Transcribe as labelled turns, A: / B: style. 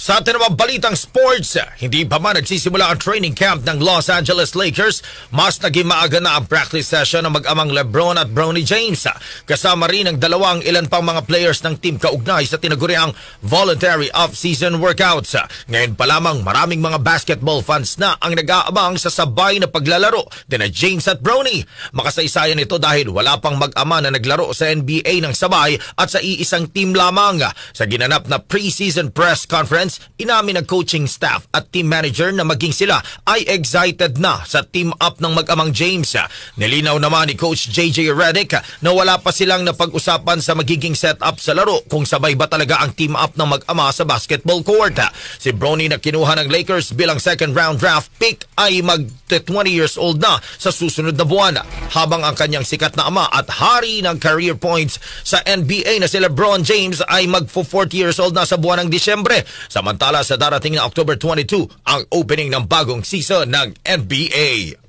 A: Sa atin naman balitang sports, hindi pa man nagsisimula ang training camp ng Los Angeles Lakers, mas naging maaga na ang practice session ng mag-amang LeBron at Bronny James. Kasama rin ang dalawang ilan pang mga players ng team kaugnay sa tinaguriang voluntary off-season workouts. Ngayon pa lamang maraming mga basketball fans na ang nag-aabang sa sabay na paglalaro dina James at Bronny. Makasaysayan ito dahil wala pang mag-ama na naglaro sa NBA ng sabay at sa iisang team lamang. Sa ginanap na pre-season press conference, inamin ng coaching staff at team manager na maging sila ay excited na sa team up ng mag-amang James. Nilinaw naman ni Coach JJ Redick na wala pa silang napag-usapan sa magiging setup sa laro kung sabay ba talaga ang team up ng mag-ama sa basketball court. Si Bronny na kinuha ng Lakers bilang second round draft pick ay mag-20 years old na sa susunod na buwan, habang ang kanyang sikat na ama at hari ng career points sa NBA na si LeBron James ay mag-40 years old na sa buwan ng Disyembre. Samantala sa darating na October 22 ang opening ng bagong season ng NBA.